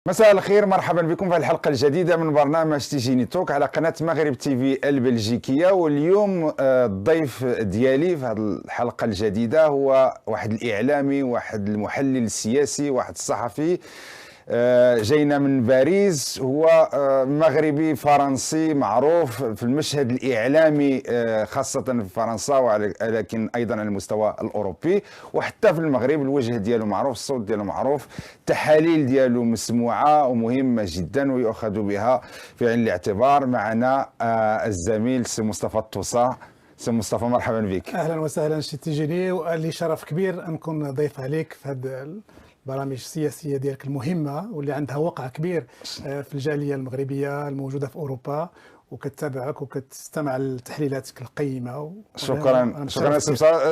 مساء الخير، مرحبا بكم في الحلقة الجديدة من برنامج تيجيني توك على قناة مغرب تيفي البلجيكية. واليوم الضيف ديالي في هذه الحلقة الجديدة هو واحد الإعلامي، واحد المحلل السياسي، واحد الصحفي جاينا من باريس. هو مغربي فرنسي معروف في المشهد الإعلامي خاصة في فرنسا، ولكن أيضا على المستوى الأوروبي وحتى في المغرب. الوجه ديالو معروف، الصوت ديالو معروف، التحاليل ديالو مسموعة ومهمة جدا ويؤخذ بها في عين الاعتبار. معنا الزميل سي مصطفى الطوسة. سي مصطفى، مرحبا بك. اهلا وسهلا سي تيجيني، ولي شرف كبير ان نكون ضيف عليك في هذه البرامج السياسيه ديالك المهمه واللي عندها وقع كبير في الجاليه المغربيه الموجوده في اوروبا، وكتتابعك وكتستمع لتحليلاتك القيمه. شكرا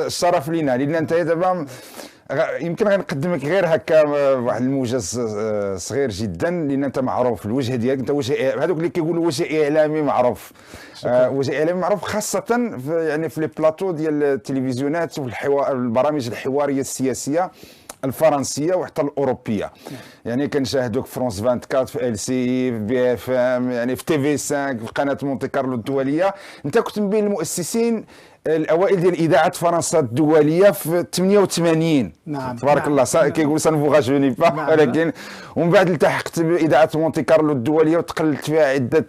الشرف لينا، لان انت دابا يمكن غنقدمك غير هكا واحد الموجز صغير جدا، لان انت معروف. الوجه ديالك انت وجه، هذوك اللي كيقولوا وجه اعلامي معروف. وجه اعلامي معروف خاصه في لي بلاطو ديال التلفزيونات وفي البرامج الحواريه السياسيه الفرنسيه وحتى الاوروبيه. يعني كنشاهدوك في فرونس 24، في ال سي، في بي اف ام، يعني في تي في 5، في قناه مونتي كارلو الدوليه. انت كنت من بين المؤسسين الاوائل ديال اذاعه فرنسا الدوليه في 88. نعم، تبارك الله. كيقولوا سان فو راجوني با، ولكن ومن بعد التحقت باذاعه مونتي كارلو الدوليه وتقلت فيها عده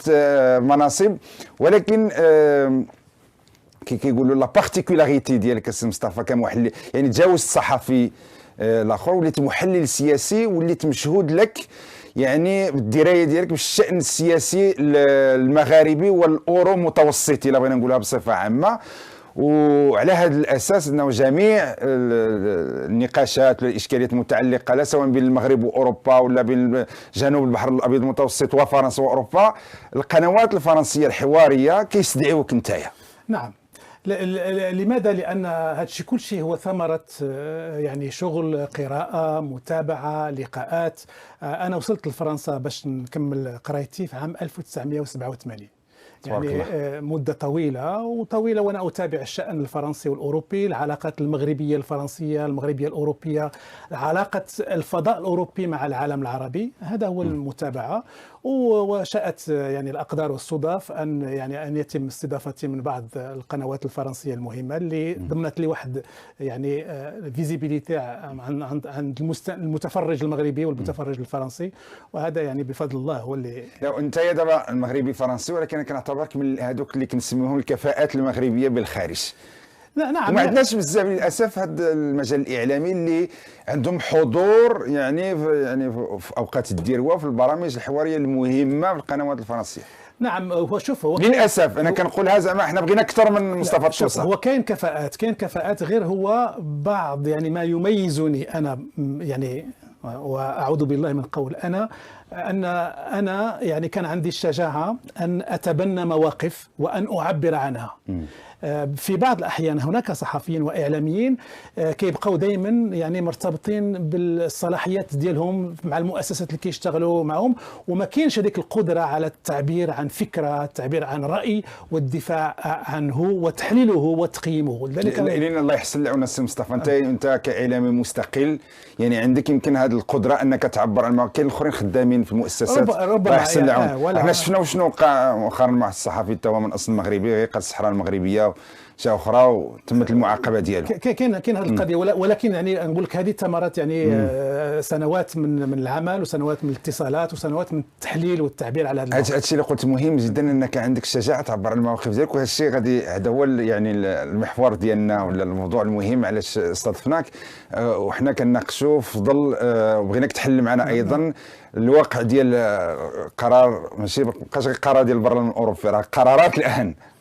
مناصب. ولكن كيقولوا لا بارتيكولاريتي ديالك السي مصطفى كمحلل، يعني تجاوزت الصحفي الاخر، وليت محلل سياسي، وليت مشهود لك يعني بالدرايه ديالك بالشان السياسي المغاربي والاورو متوسطي، الا بغينا نقولها بصفه عامه. وعلى هذا الاساس انه جميع النقاشات والاشكاليات المتعلقه لا سواء بين المغرب واوروبا ولا بين جنوب البحر الابيض المتوسط وفرنسا واوروبا، القنوات الفرنسيه الحواريه كيستدعيوك نتايا. نعم. لماذا؟ لأن هذا الشيء كل شيء هو ثمرة يعني شغل، قراءة، متابعة، لقاءات. أنا وصلت لفرنسا باش نكمل قرايتي في عام 1987، يعني مدة طويلة وأنا أتابع الشأن الفرنسي والأوروبي، العلاقات المغربية الفرنسية، المغربية الأوروبية، علاقة الفضاء الأوروبي مع العالم العربي. هذا هو المتابعة. وشاءت يعني الأقدار والصدف أن يتم استضافتي من بعض القنوات الفرنسية المهمة اللي ضمنت لي واحد يعني فيزيبيليتي عند المتفرج المغربي والمتفرج الفرنسي. وهذا يعني بفضل الله هو اللي. لا انت يا دابا المغربي فرنسي، ولكن انا كنعتبرك من هذوك اللي كنسميهم الكفاءات المغربيه بالخارج. نعم. وما عندناش بزاف للاسف هذا المجال الاعلامي اللي عندهم حضور يعني في اوقات الدروه في البرامج الحواريه المهمه في القنوات الفرنسيه. نعم. هو شوف، هو للاسف انا كنقولها زعما احنا بغينا اكثر من مصطفى الطوسة. هو كاين كفاءات غير هو بعض يعني ما يميزني انا، يعني واعوذ بالله من قول انا يعني كان عندي الشجاعه ان اتبنى مواقف وان اعبر عنها. في بعض الأحيان هناك صحفيين وإعلاميين كيبقاو دائما يعني مرتبطين بالصلاحيات ديالهم مع المؤسسات اللي كيشتغلوا معهم، وما كاينش هذيك القدرة على التعبير عن فكرة، التعبير عن رأي، والدفاع عنه وتحليله وتقييمه. لأن الله يحسن العون السي مصطفى، انت كإعلامي مستقل يعني عندك يمكن هذه القدرة انك تعبر عن كاين الاخرين خدامين في المؤسسات. الله يحسن العون. احنا شفنا شنو وقع مؤخرا مع الصحفي تا هو من اصل مغربي، غير الصحراء المغربيه جهه اخرى وتمت المعاقبه ديالو. كاين هذه القضيه، ولكن يعني نقول لك هذه ثمرات يعني سنوات من العمل، وسنوات من الاتصالات، وسنوات من التحليل والتعبير على هذا الشيء اللي قلت مهم جدا، انك عندك الشجاعه تعبر عن المواقف ديالك. وهذا الشيء غادي هذا هو يعني المحور ديالنا ولا الموضوع المهم علاش استضفناك وحنا كنناقشوا في ظل بغيناك تحل معنا ايضا الواقع ديال قرار، ماشي بقاش غير قرار ديال البرلمان الاوروبي، راه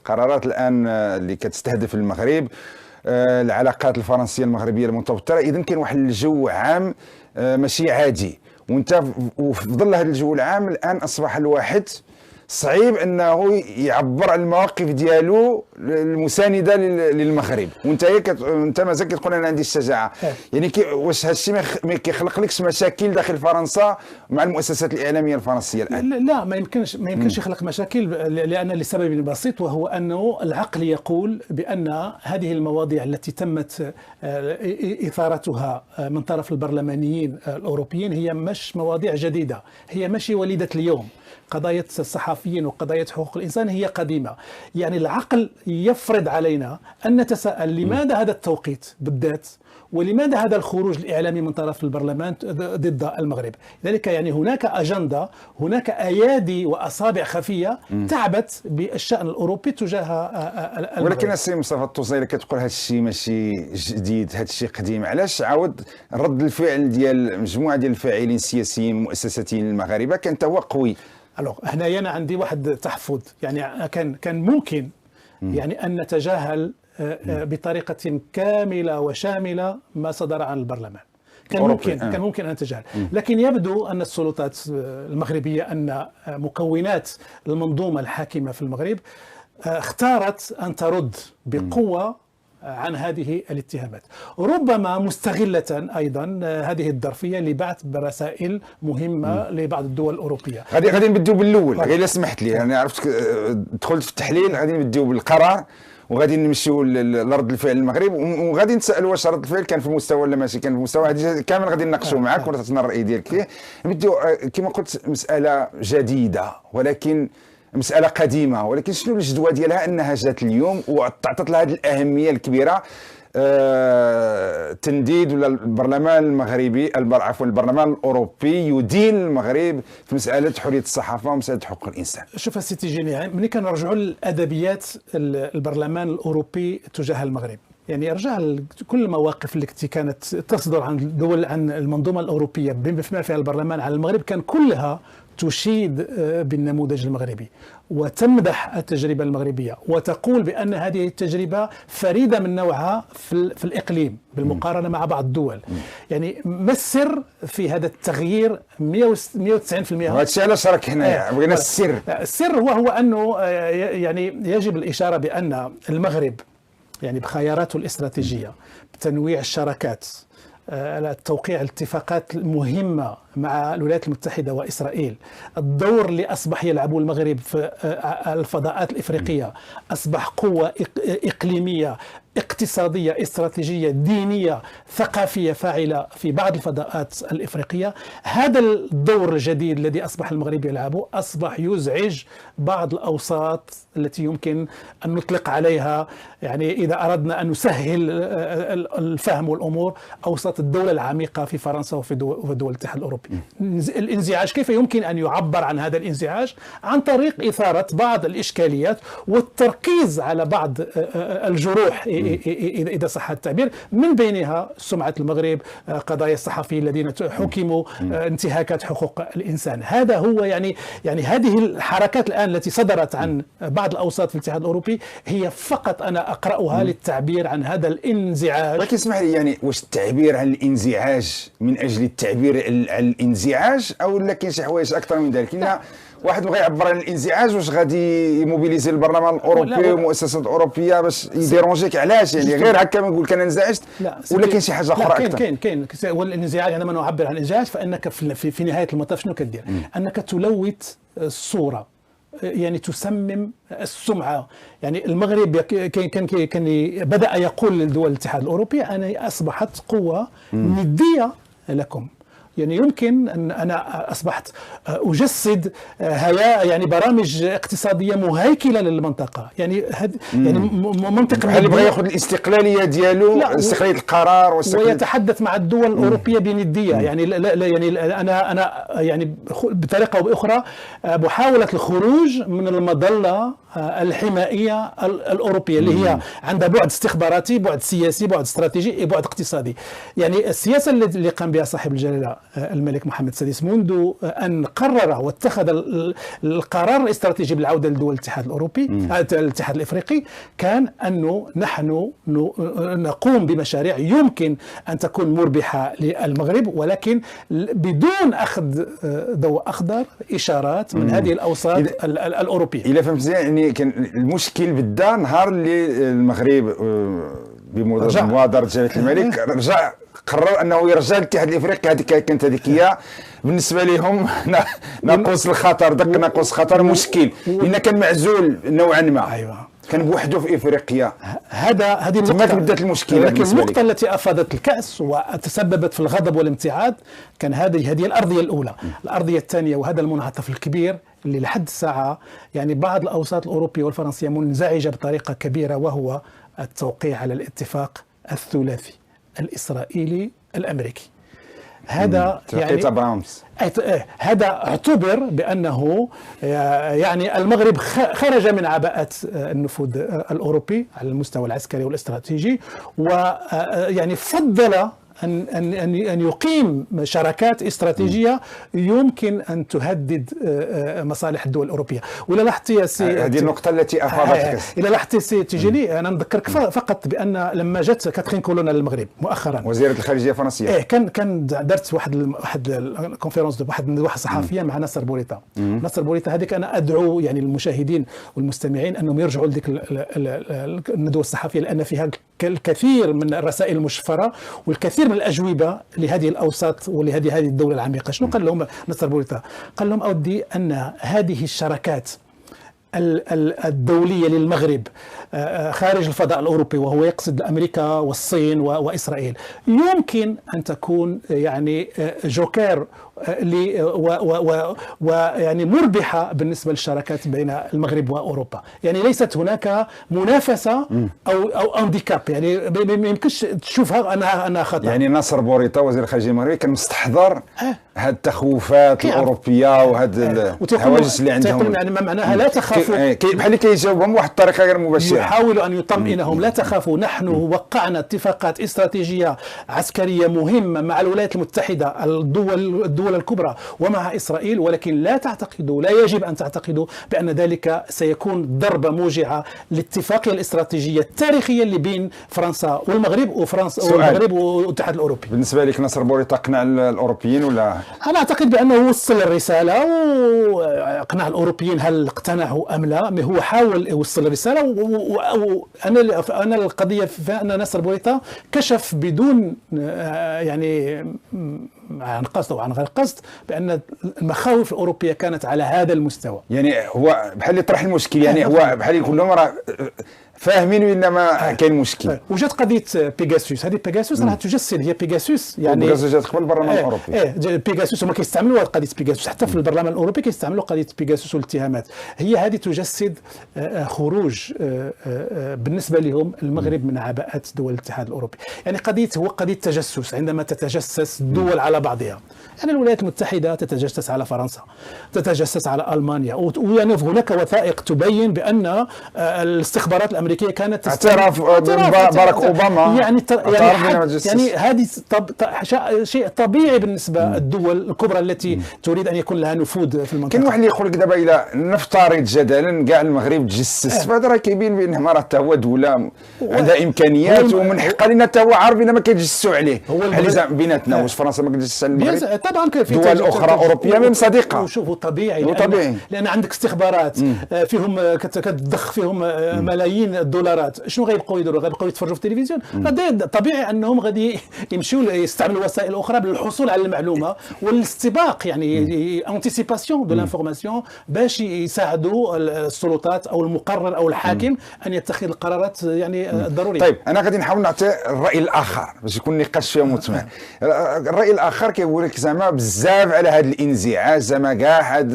قرارات الان اللي كتستهدف المغرب، العلاقات الفرنسيه المغربيه المتوتره. اذا كاين واحد الجو عام ماشي عادي، وانت وفي ظل هذا الجو العام الان اصبح الواحد صعيب انه يعبر على المواقف ديالو المسانده للمغرب، وانت مازال كتقول انا عندي الشجاعه. يعني واش هذا الشيء ما كيخلقلكش مشاكل داخل فرنسا مع المؤسسات الاعلاميه الفرنسيه الان؟ لا، ما يمكنش يخلق مشاكل، لان لسبب بسيط، وهو انه العقل يقول بان هذه المواضيع التي تمت اثارتها من طرف البرلمانيين الاوروبيين هي مش مواضيع جديده، هي ماشي وليده اليوم. قضايا الصحفيين وقضايا حقوق الإنسان هي قديمة. يعني العقل يفرض علينا أن نتساءل لماذا هذا التوقيت بالذات، ولماذا هذا الخروج الإعلامي من طرف البرلمان ضد المغرب. لذلك يعني هناك أجندة، هناك أيادي وأصابع خفية تعبت بالشأن الأوروبي تجاه المغرب. ولكن السي مصطفى الطوزيري كتقول هذا الشيء ماشي جديد، هذا الشيء قديم. علاش عاود رد الفعل ديال مجموعة ديال الفاعلين السياسيين المؤسساتيين المغاربة كان هو قوي؟ هنايا أنا عندي واحد تحفظ، يعني كان ممكن يعني أن نتجاهل بطريقة كاملة وشاملة ما صدر عن البرلمان. كان ممكن أن نتجاهل، لكن يبدو أن السلطات المغربية، أن مكونات المنظومة الحاكمة في المغرب اختارت أن ترد بقوة عن هذه الاتهامات، ربما مستغلة أيضا هذه الظرفية لبعث برسائل مهمة لبعض الدول الأوروبية. غادي نبداو بالأول، غير سمحت لي، أنا عرفت دخلت في التحليل، غادي نبداو بالقرار وغادي نمشيو لرد الفعل المغرب، وغادي نسالوا واش رد الفعل كان في المستوى ولا ماشي كان في المستوى. هذه كامل غادي نناقشوا معك ونعطينا الراي ديالك فيه. نبداو كما قلت مساله جديده ولكن مسألة قديمة، ولكن شنو الجدوى ديالها أنها جات اليوم وتعطت لها هذه الأهمية الكبيرة؟ تنديد ولا البرلمان المغربي، عفوا البرلمان الأوروبي يدين المغرب في مسألة حرية الصحافة ومسألة حقوق الإنسان. شوف سيتي جيني، ملي كنرجعوا للأدبيات البرلمان الأوروبي تجاه المغرب، يعني ارجع كل المواقف التي كانت تصدر عن الدول، عن المنظومة الأوروبية بما فيها البرلمان على المغرب، كان كلها تشيد بالنموذج المغربي وتمدح التجربة المغربية وتقول بأن هذه التجربة فريدة من نوعها في الإقليم بالمقارنة مع بعض الدول. يعني ما السر في هذا التغيير 190%؟ هذا الشيء علاش راك هنا بغينا السر. السر هو أنه يعني يجب الإشارة بأن المغرب يعني بخياراته الاستراتيجية، بتنويع الشراكات، توقيع الاتفاقات المهمة مع الولايات المتحدة وإسرائيل، الدور اللي أصبح يلعبه المغرب في الفضاءات الإفريقية، أصبح قوة إقليمية اقتصادية استراتيجية دينية ثقافية فاعلة في بعض الفضاءات الإفريقية. هذا الدور الجديد الذي أصبح المغرب يلعبه أصبح يزعج بعض الأوساط التي يمكن أن نطلق عليها، يعني إذا أردنا أن نسهل الفهم والأمور، أوساط الدولة العميقة في فرنسا وفي دول الاتحاد الأوروبي. الانزعاج كيف يمكن أن يعبر عن هذا الانزعاج؟ عن طريق إثارة بعض الإشكاليات والتركيز على بعض الجروح إذا صح التعبير، من بينها سمعة المغرب، قضايا الصحفيين الذين حكموا، انتهاكات حقوق الإنسان. هذا هو يعني هذه الحركات الآن التي صدرت عن بعض الأوساط في الاتحاد الأوروبي هي فقط أنا أقرأها للتعبير عن هذا الانزعاج. ولكن اسمح لي، يعني واش التعبير عن الانزعاج من أجل التعبير عن الانزعاج أو لا كاين شي حوايج أكثر من ذلك؟ لأن واحد بغى يعبر عن الانزعاج، واش غادي يموبيليزي البرلمان الاوروبي والمؤسسات الاوروبيه باش يديرونجيك؟ علاش يعني غير هكا ما نقول لك انا انزعجت؟ ولا كاين شي حاجه اخرى اكثر؟ كاين والانزعاج، عندما نعبر عن الانزعاج فانك في نهايه المطاف شنو كدير؟ انك تلوث الصوره، يعني تسمم السمعه. يعني المغرب كان بدا يقول لدول الاتحاد الاوروبي انا اصبحت قوه نديه لكم، يعني يمكن أن أنا أصبحت أجسد يعني برامج اقتصادية مهيكلة للمنطقة. يعني يعني منطق اللي بغى ياخذ الاستقلالية ديالو، استقلالية القرار ويتحدث مع الدول الأوروبية بندية. يعني لا يعني أنا يعني بطريقة أو بأخرى محاولة الخروج من المظلة الحمائية الأوروبية اللي هي عندها بعد استخباراتي، بعد سياسي، بعد استراتيجي، بعد اقتصادي. يعني السياسة اللي قام بها صاحب الجلالة الملك محمد السادس منذ أن قرر واتخذ القرار الاستراتيجي بالعودة لدول الاتحاد الأوروبي الاتحاد الإفريقي، كان أنه نحن نقوم بمشاريع يمكن أن تكون مربحة للمغرب، ولكن بدون أخذ ضوء أخضر إشارات من هذه الأوساط الأوروبية. إلا فهمت مزيان، يعني كان المشكل بدا نهار اللي المغرب بمبادرة جلالة الملك رجع قرر انه يرجع للاتحاد الافريقي. هذيك كانت هي بالنسبه لهم ناقوس الخطر، دق ناقوس خطر مشكل، لان كان معزول نوعا ما. ايوه، كان بوحده في افريقيا. هذه النقطه تما بدات المشكله. لكن النقطه التي افادت الكاس وتسببت في الغضب والامتعاض كان هذه الارضيه الاولى. الارضيه الثانيه، وهذا المنعطف الكبير اللي لحد الساعه يعني بعض الاوساط الاوروبيه والفرنسيه منزعجه بطريقه كبيره، وهو التوقيع على الاتفاق الثلاثي الإسرائيلي الأمريكي. هذا يعني هذا اعتبر بأنه يعني المغرب خرج من عباءة النفوذ الأوروبي على المستوى العسكري والاستراتيجي، ويعني فضل أن يقيم شراكات استراتيجية يمكن أن تهدد مصالح الدول الأوروبية. وإلا لاحظت يا سي، هذه النقطة التي أفاضتك. إلا لاحظت سي تيجيني، أنا نذكرك فقط بأن لما جت كاترين كولونا للمغرب مؤخرا وزيرة الخارجية الفرنسية، كان درت واحد الكونفرنس واحد صحفية مع نصر بوريطة. نصر بوريطة هذيك أنا أدعو يعني المشاهدين والمستمعين أنهم يرجعوا لذيك الندوة الصحفية، لأن فيها الكثير من الرسائل المشفرة والكثير من الأجوبة لهذه الأوساط ولهذه الدولة العميقة. شنو قال لهم نصر بوريطة؟ قال لهم أودي أن هذه الشراكات الدولية للمغرب خارج الفضاء الأوروبي، وهو يقصد أمريكا والصين وإسرائيل، يمكن أن تكون يعني جوكر ويعني مربحة بالنسبة للشراكات بين المغرب وأوروبا. يعني ليست هناك منافسة أو انديكاب، يعني ما يمكنش تشوفها أنها خطأ. يعني نصر بوريطة وزير الخارجية المغربي كان مستحضر هذه التخوفات الأوروبية وهذه الهواجس اللي عندهم. يعني ما معناها لا تخافوا، بحال كيجاوبهم بواحد الطريقة غير مباشرة، يحاول أن يطمئنهم لا تخافوا، نحن وقعنا اتفاقات استراتيجية عسكرية مهمة مع الولايات المتحدة، الدول الكبرى ومع إسرائيل، ولكن لا تعتقدوا، لا يجب أن تعتقدوا بأن ذلك سيكون ضربة موجعة للاتفاقية الاستراتيجية التاريخية اللي بين فرنسا والمغرب والمغرب والاتحاد الأوروبي. بالنسبة لك نصر بوريطة أقنع الأوروبيين ولا؟ أنا أعتقد بأنه وصل الرسالة وأقنع الأوروبيين. هل اقتنعوا أم لا؟ هو حاول يوصل الرسالة، وأنا القضية أن نصر بوريطة كشف بدون يعني عن قصد أو عن غير قصد بأن المخاوف الأوروبية كانت على هذا المستوى. يعني هو بحال يطرح المشكل، يعني هو بحال يقول لهم راه فاهمين وانما كاين مشكل. وجات قضيه بيغاسوس، هذه بيغاسوس راح تجسد، هي بيغاسوس يعني بيغاسوس جات قبل البرلمان الاوروبي. بيغاسوس هما كيستعملوا قضيه بيغاسوس، حتى في البرلمان الاوروبي كيستعملوا قضيه بيغاسوس والاتهامات. هي هذه تجسد خروج بالنسبه لهم المغرب من عباءات دول الاتحاد الاوروبي. يعني هو قضيه تجسس، عندما تتجسس الدول على بعضها. يعني الولايات المتحده تتجسس على فرنسا، تتجسس على المانيا، ويعني هناك وثائق تبين بان الاستخبارات الامريكيه كانت اعتراف باراك اوباما، يعني هذه شيء طبيعي بالنسبه للدول الكبرى التي تريد ان يكون لها نفوذ في المنطقه. كاين واحد اللي يقول لك دابا الى نفترض جدلا كاع المغرب تجسس، فهذا راه كيبين بان ما راه حتى هو دوله عندها امكانيات ومن حقها لنا حتى هو عارف بان ما كيتجسسوا عليه بحال بيناتنا. واش فرنسا ما كتجسسش على المغرب؟ طبعا كاين في دول اخرى اوروبيه من صديقه. وشوفوا طبيعي لان عندك استخبارات فيهم كتضخ فيهم ملايين الدولارات، شنو غيبقاو يديروا؟ غيبقاو يتفرجوا في التلفزيون؟ طبيعي انهم غادي يمشيو يستعملوا وسائل اخرى للحصول على المعلومه والاستباق، يعني انتيسيباسيون دو لانفورماسيون، باش يساعدوا السلطات او المقرر او الحاكم ان يتخذ القرارات يعني الضروريه. طيب انا غادي نحاول نعطي الراي الاخر باش يكون النقاش فيها متمع. الراي الاخر كيقول لك زعما بزاف على هذا الانزعاج، زعما كاع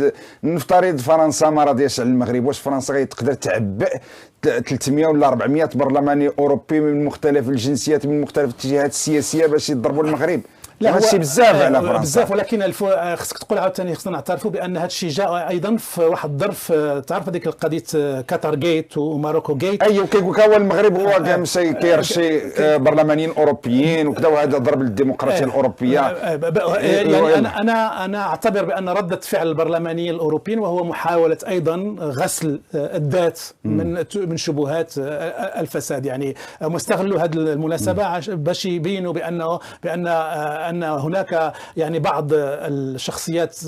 نفترض فرنسا ما راضياش على المغرب، واش فرنسا غتقدر تعبئ 300 ولا 400 برلماني اوروبي من مختلف الجنسيات من مختلف الاتجاهات السياسيه باش يضربوا المغرب؟ ماشي بزاف على فرنسا بزاف، ولكن خصك تقول عاوتاني، خصنا نعترفوا بان هذا الشيء جاء ايضا في واحد الظرف. تعرف هذيك القضيه قطر جيت وماروكو جيت. ايوه كيقول لك هو المغرب هو مشى كيرشي برلمانيين اوروبيين وكذا، وهذا ضرب الديمقراطيه الاوروبيه. يعني انا اعتبر بان رده فعل البرلمانيين الاوروبيين وهو محاوله ايضا غسل الذات من شبهات الفساد. يعني مستغلوا هذه المناسبه باش يبينوا بان هناك يعني بعض الشخصيات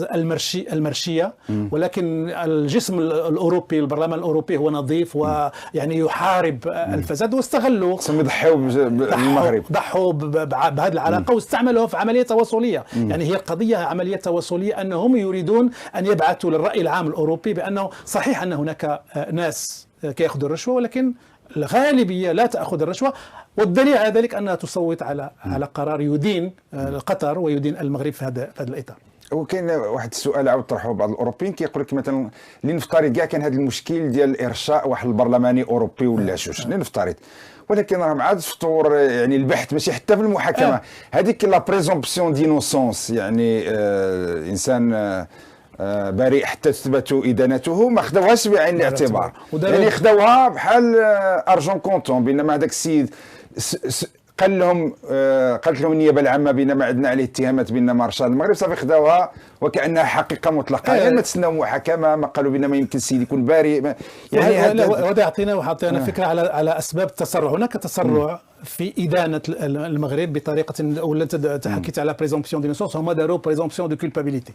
المرشيه، ولكن الجسم الاوروبي، البرلمان الاوروبي هو نظيف ويعني يحارب الفساد، واستغلوا يضحوا بالمغرب، ضحوا بهذه العلاقه واستعملوها في عمليه تواصليه. يعني هي القضيه عمليه تواصليه، انهم يريدون ان يبعثوا للراي العام الاوروبي بانه صحيح ان هناك ناس كياخذوا الرشوه، ولكن الغالبيه لا تاخذ الرشوه. والدليل على ذلك انها تصوت على قرار يدين قطر ويدين المغرب في هذا الاطار. وكاين واحد السؤال عاود طرحوه بعض الاوروبيين، كيقول لك مثلا لنفترض كاع كان هذا المشكل ديال ارشاء واحد البرلماني اوروبي ولا شوش، لنفترض، ولكن راه مع فطور يعني البحث ماشي حتى في المحاكمه هذيك لا بريزومبسيون دينوسونس، يعني انسان بريء حتى تثبت ادانته، ما خداوهاش بعين الاعتبار، يعني خداوها بحال ارجون كونتون. بينما هذاك السيد قالت لهم النيابه العامه بينما عندنا عليه اتهامات بينما ارشاد المغرب، صافي خداوها وكانها حقيقه مطلقه. يعني ما تسناو محاكمه، ما قالوا بينما يمكن السيد يكون بريء. يعني هذا يعطينا فكره على اسباب التسرع. هناك تسرع في إدانة المغرب بطريقة، ولا انت حكيت على بريزومبسيون دينوسونس، هما داروا بريزومبسيون دو كولبابيليتي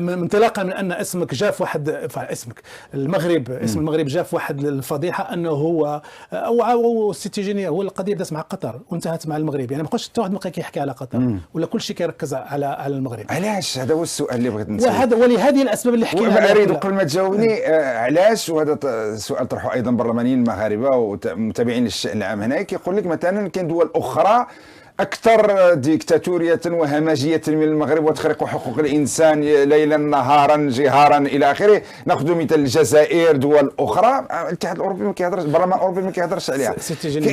انطلاقا من ان اسمك جاء في واحد اسمك المغرب، اسم المغرب جاء في واحد الفضيحه انه هو او السيتيجينيه، هو القضيه بدات مع قطر وانتهت مع المغرب. يعني ما بقاش حتى واحد بقى كيحكي على قطر ولا كل شيء كيركز على المغرب. علاش؟ هذا هو السؤال اللي بغيت نسال. وهذا ولهذه الاسباب اللي حكينا عليها. اريد قبل ما تجاوبني علاش، وهذا سؤال طرحه ايضا برلمانيين مغاربه ومتابعين للشان العام هنا، كيقول لك مثلا كاين دول اخرى اكثر ديكتاتوريه وهمجيه من المغرب وتخرق حقوق الانسان ليلا نهارا جهارا الى اخره. ناخذ مثال الجزائر، دول اخرى الاتحاد الاوروبي ما كيهضرش، البرلمان الاوروبي ما كيهضرش عليها.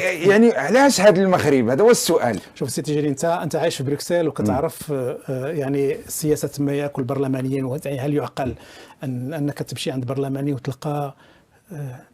يعني علاش هذا المغرب؟ هذا هو السؤال. شوف سيتي جيري، انت عايش في بروكسل وكتعرف يعني سياسه ما ياكل البرلمانيين. هل يعقل انك تمشي عند برلماني وتلقى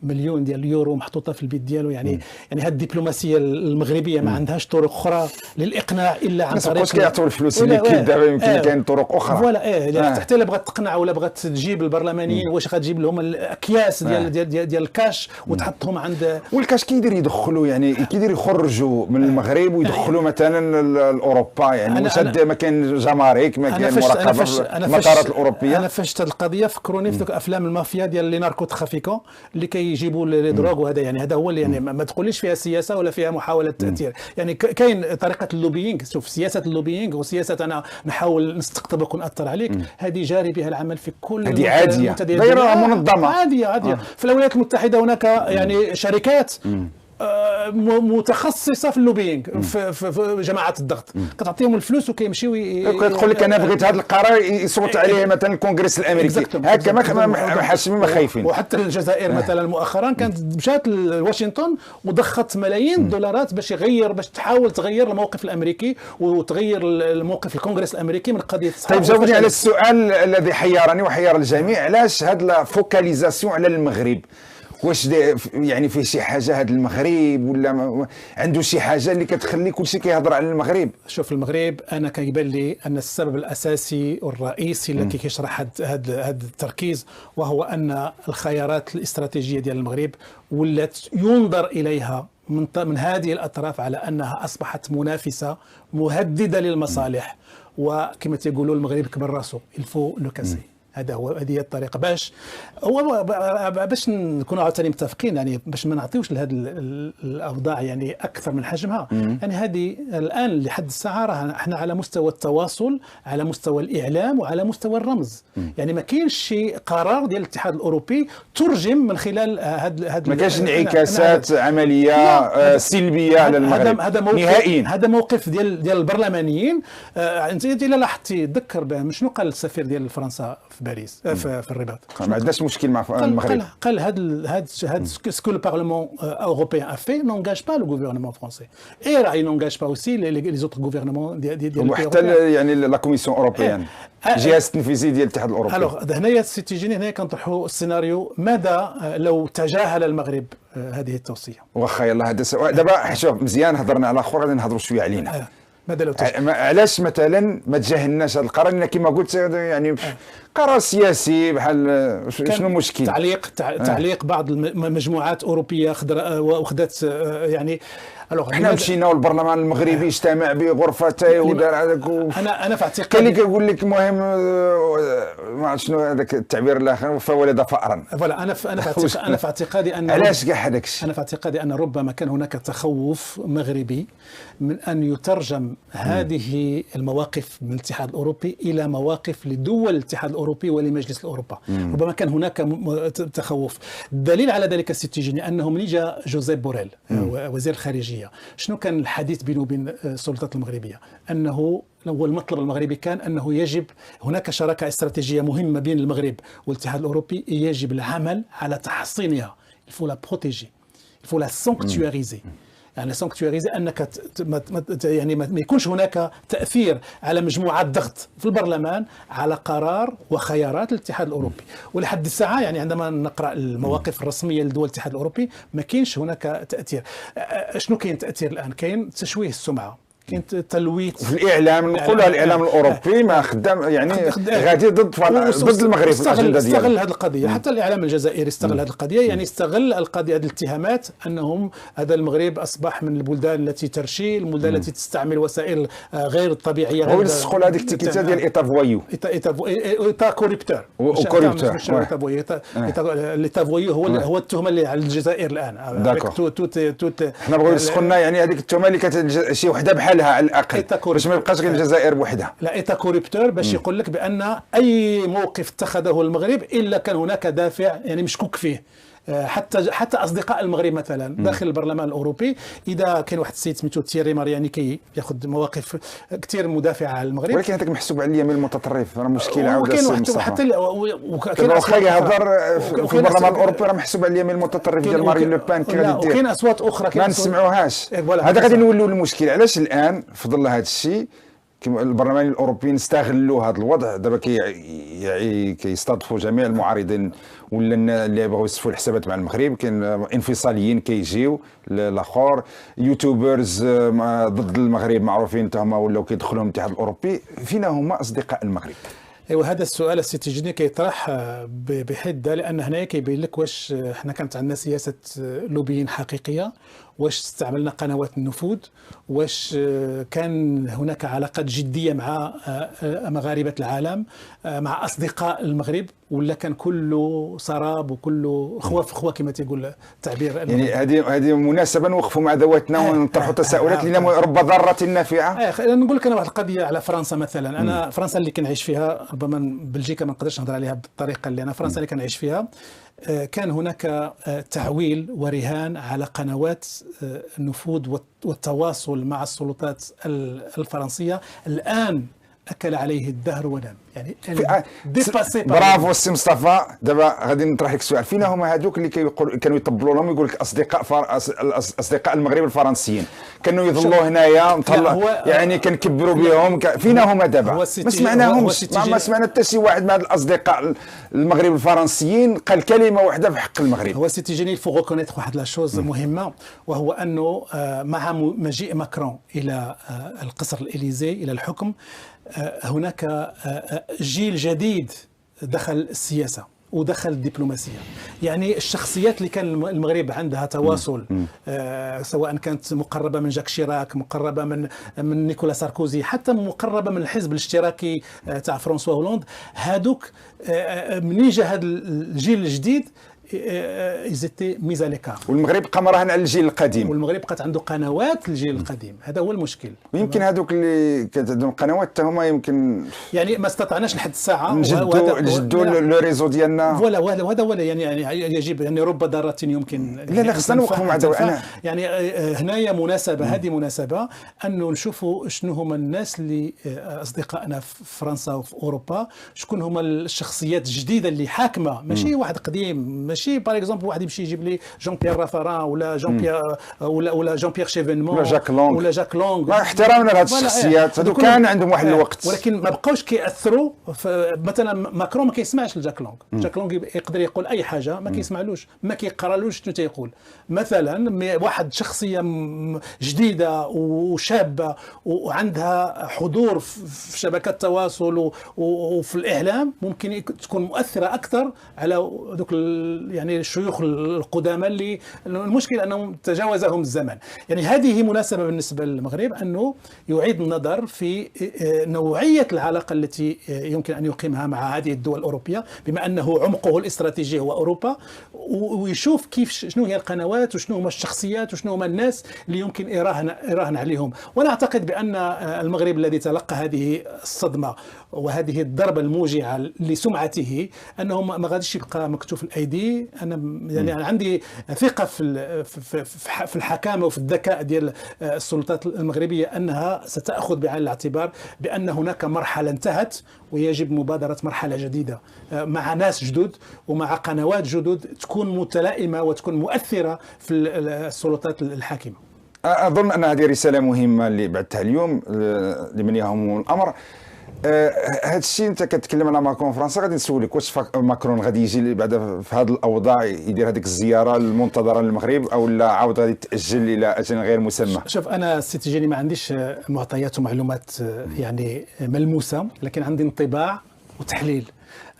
مليون ديال اليورو محطوطه في البيت ديالو؟ يعني هذه الدبلوماسيه المغربيه ما عندهاش طرق اخرى للاقناع الا عن طريق واش كيعطيو الفلوس اللي كاين دابا؟ يمكن كاين طرق اخرى. فوالا حتى الا بغات تقنع ولا بغات تجيب البرلمانيين، واش غتجيب لهم الاكياس ديال الكاش وتحطهم عند والكاش كيدير يدخلوا، يعني كيدير يخرجوا من المغرب ويدخلوا مثلا لاوروبا؟ يعني واش ما كاين جمارك، ما كاين مراقبه المطارات الاوروبيه؟ انا فاش هذه القضيه فكروني في افلام المافيا ديال لي ناركو ترافيكو اللي كيجيبوا لي دروغ. وهذا يعني هذا هو اللي يعني ما تقوليش فيها سياسه ولا فيها محاوله تاثير. يعني كاين طريقه اللوبينغ. شوف سياسه اللوبينغ وسياسه انا نحاول نستقطبك وناثر عليك، هذه جاري بها العمل في كل هذه عاديه غير منظمه، عاديه. في الولايات المتحده هناك يعني شركات متخصصه في اللوبينغ، في جماعه الضغط، كتعطيهم الفلوس وكيمشيو كتقول لك انا بغيت هذا القرار يصوت عليه مثلا الكونغرس الامريكي، هكا ما حاسين ما خايفين. وحتى الجزائر مثلا مؤخرا كانت مشات لواشنطن وضخت ملايين الدولارات باش تحاول تغير الموقف الامريكي وتغير الموقف الكونغرس الامريكي من قضيه. طيب جاوبني على السؤال الذي حيرني وحير الجميع، علاش هاد لا فوكاليزاسيون على المغرب؟ واش يعني فيه شي حاجه هذا المغرب، ولا عنده شي حاجه اللي كتخلي كل شيء كيهضر على المغرب؟ شوف المغرب انا كيبان لي ان السبب الاساسي والرئيسي اللي كيشرح هذا التركيز، وهو ان الخيارات الاستراتيجيه ديال المغرب ولات ينظر اليها من هذه الاطراف على انها اصبحت منافسه مهدده للمصالح. وكما تيقولوا المغرب كبر راسو الفو لو كاسي. هذه هي الطريقه باش نكونوا عاوتاني متفقين، يعني باش ما نعطيوش لهذه الاوضاع يعني اكثر من حجمها. يعني هذه الان لحد الساعه راه احنا على مستوى التواصل، على مستوى الاعلام، وعلى مستوى الرمز. يعني ما كاينش شي قرار ديال الاتحاد الاوروبي ترجم من خلال هذا ما كاينش انعكاسات عمليه سلبيه على المغرب نهائيا. هذا موقف ديال البرلمانيين. انت الا لاحظتي تذكر شنو قال السفير ديال فرنسا في باريس في الرباط. ما عندناش مشكل مع المغرب. قال هاد سكو لو بارلمون اوروبيان ا في نونجاج با لو غوفرنمون فرونسي اي راه نونجاج با اوسي لي زوتر غوفرنمون ديال وحتى يعني لا كوميسيون اوروبيان الجهاز التنفيذي ديال الاتحاد الاوروبي. الوغ هنايا سي تيجيني هنا كنطرحوا السيناريو ماذا لو تجاهل المغرب هذه التوصيه. واخا يلاه هذا دابا شوف مزيان هضرنا على اخر غادي نهضروا شويه علينا. ماذا لو علاش مثلا ما تجاهلناش هذا القرار؟ لان كما قلت يعني قرار سياسي بحال شنو المشكل؟ تعليق بعض المجموعات اوروبيه وخدات يعني حنا مشينا والبرلمان المغربي اجتمع بغرفتيه ودار هذاك انا في اعتقادي كاين اللي كيقول لك المهم ما عرفت شنو هذاك التعبير الاخر فولد فأرا. فوالا انا في اعتقادي ان علاش كاع هذاك الشيء؟ انا في اعتقادي ان ربما كان هناك تخوف مغربي من ان يترجم هذه المواقف من الاتحاد الاوروبي الى مواقف لدول الاتحاد الاوروبي ولمجلس الاوروبا. ربما كان هناك تخوف. الدليل على ذلك السيتيجيني انه من جاء جوزيف بوريل وزير الخارجيه شنو كان الحديث بينه وبين السلطات المغربيه؟ انه هو المطلب المغربي كان انه يجب هناك شراكه استراتيجيه مهمه بين المغرب والاتحاد الاوروبي، يجب العمل على تحصينها. il faut la protéger, il faut la sanctuariser. يعني سانكتواريزي انك يعني ما يكونش هناك تاثير على مجموعات ضغط في البرلمان على قرار وخيارات الاتحاد الاوروبي. ولحد الساعه يعني عندما نقرا المواقف الرسميه لدول الاتحاد الاوروبي ما كاينش هناك تاثير. شنو كاين تاثير الان؟ كاين تشويه السمعه، كاين تلويث في الاعلام. نقولوا الاعلام الاوروبي ما خدام يعني غادي ضد المغرب. استغل هذه القضيه. حتى الاعلام الجزائري استغل هذه القضيه، يعني استغل القضيه هذه الاتهامات انهم هذا المغرب اصبح من البلدان التي ترشي، البلدان التي تستعمل وسائل غير الطبيعيه. هو يلصقوا هذيك التيكيتات ديال ايتا فويو، ايتا كوريبتور. ايتا فويو هو التهمه اللي على الجزائر الان. حنا بغاو يلصقوا لنا يعني هذيك التهمه اللي كانت شي وحده بحال على الاقل باش ما يبقاش غير الجزائر بوحدها. لا ايتا كوريبتور باش يقول لك بان اي موقف اتخذه المغرب الا كان هناك دافع يعني مشكوك فيه. حتى اصدقاء المغرب مثلا داخل البرلمان الاوروبي، اذا كان واحد السيد سميتو تيري مارياني ياخذ مواقف كثير مدافعه على المغرب، ولكن هذاك محسوب على اليمين المتطرف راه مشكله عاود حتى واخا يهضر في البرلمان الاوروبي راه محسوب على اليمين المتطرف ديال مارين لو بان كي غادي دير، وكاين اصوات اخرى ما نسمعوهاش. هذا غادي نولوا المشكل. علاش الان في ظل هذا الشيء البرلمان الاوروبي استغلوا هذا الوضع؟ دابا كيستضيفوا جميع المعارضين ولا اللي بغاو يصفوا الحسابات مع المغرب. كاين انفصاليين كيجيو الاخر، يوتيوبرز ضد المغرب معروفين هما ولاو كيدخلوا الاتحاد الاوروبي. فينا هما اصدقاء المغرب؟ ايوا هذا السؤال السيتيجيني كيطرح بحده، لان هنايا كيبين لك واش حنا كانت عندنا سياسه لوبيين حقيقيه، واش استعملنا قنوات النفوذ، واش كان هناك علاقات جديه مع مغاربه العالم، مع اصدقاء المغرب، ولا كان كله سراب وكله خوا في خوا كما تيقول التعبير. يعني هذه مناسبه نوقفوا مع ذواتنا ونطرحوا تساؤلات لان رب ضاره نافعه. نقول لك انا واحد القضيه على فرنسا مثلا. انا فرنسا اللي كنعيش فيها، ربما بلجيكا ما نقدرش نهضر عليها بالطريقه اللي انا. فرنسا اللي كنعيش فيها كان هناك تعويل ورهان على قنوات النفوذ والتواصل مع السلطات الفرنسية. الآن أكل عليه الدهر ونام، يعني برافو السي مصطفى. دابا غادي نطرح لك السؤال، فينا هما هذوك اللي كانوا يطبلوا لهم يقول لك اصدقاء المغرب الفرنسيين كانوا يظلوا هنايا يعني كنكبروا بهم. فينا هما دابا؟ ما سمعناهمش، ما سمعنا حتى شي واحد من هاد الاصدقاء المغرب الفرنسيين قال كلمه واحده في حق المغرب. هو سي تيجيني الفو ريكونيتر واحد لا شوز مهمه، وهو انه مع مجيء ماكرون الى القصر الإليزي الى الحكم، هناك جيل جديد دخل السياسة ودخل الدبلوماسية. يعني الشخصيات اللي كان المغرب عندها تواصل، سواء كانت مقربة من جاك شيراك، مقربة من نيكولا ساركوزي، حتى مقربة من الحزب الاشتراكي تاع فرانسوا هولاند، هادوك منين جا هذا الجيل الجديد إزيتي ميزا ليكار. والمغرب بقى مراهن على الجيل القديم، والمغرب بقات عنده قنوات الجيل القديم، هذا هو المشكل. ويمكن هذوك اللي كانت عندهم قنوات حتى هما يمكن يعني ما استطعناش لحد الساعه نجدوا لو ريزو ديالنا. وهذا ولا يعني يجب يعني رب ضاره يمكن. لا خصنا نوقفوا مع انا يعني هنايا مناسبه، هذه مناسبه انه نشوفوا شنو هما الناس اللي اصدقائنا في فرنسا وفي اوروبا، شكون هما الشخصيات الجديده اللي حاكمه، ماشي واحد قديم، ماشي باغ اكزومبل واحد يمشي يجيب لي جون بيير رافاران ولا جون بيير ولا جون بيير شيفينمون ولا جاك لونغ مع احترامنا لهذه الشخصيات، هذو كان عندهم واحد الوقت، ولكن ما بقاوش كيأثروا. مثلا ماكرون ما كيسمعش لجاك لونغ، جاك لونغ يقدر يقول اي حاجه، ما كيسمعلوش، ما كيقرالوش شنو تيقول. مثلا واحد شخصيه جديده وشابه وعندها حضور في شبكات التواصل وفي الاعلام، ممكن تكون مؤثره اكثر على دوك يعني الشيوخ القدامى اللي المشكله انهم تجاوزهم الزمن. يعني هذه مناسبه بالنسبه للمغرب انه يعيد النظر في نوعيه العلاقه التي يمكن ان يقيمها مع هذه الدول الاوروبيه، بما انه عمقه الاستراتيجي هو اوروبا، ويشوف كيف شنو هي القنوات وشنو هما الشخصيات وشنو هما الناس اللي يمكن يراهن عليهم. وانا اعتقد بان المغرب الذي تلقى هذه الصدمه وهذه الضربه الموجعه لسمعته انه ما غاديش يبقى مكتوف الايدي. انا يعني عندي ثقه في الحكامه وفي الذكاء ديال السلطات المغربيه انها ستاخذ بعين الاعتبار بان هناك مرحله انتهت ويجب مبادره مرحله جديده مع ناس جدد ومع قنوات جدد تكون متلائمه وتكون مؤثره في السلطات الحاكمه. اظن ان هذه رساله مهمه اللي بعثتها اليوم لمن يهم الامر. هذا الشيء انت كتكلم على ماكرون فرنسا، غادي نسولك واش ماكرون غادي يجي بعد في هذه الاوضاع يدير هذيك الزياره المنتظره للمغرب، او لا عاود غادي تاجل الى اجل غير مسمى؟ شوف انا سيتيجيني ما عنديش معطيات ومعلومات يعني ملموسه، لكن عندي انطباع وتحليل.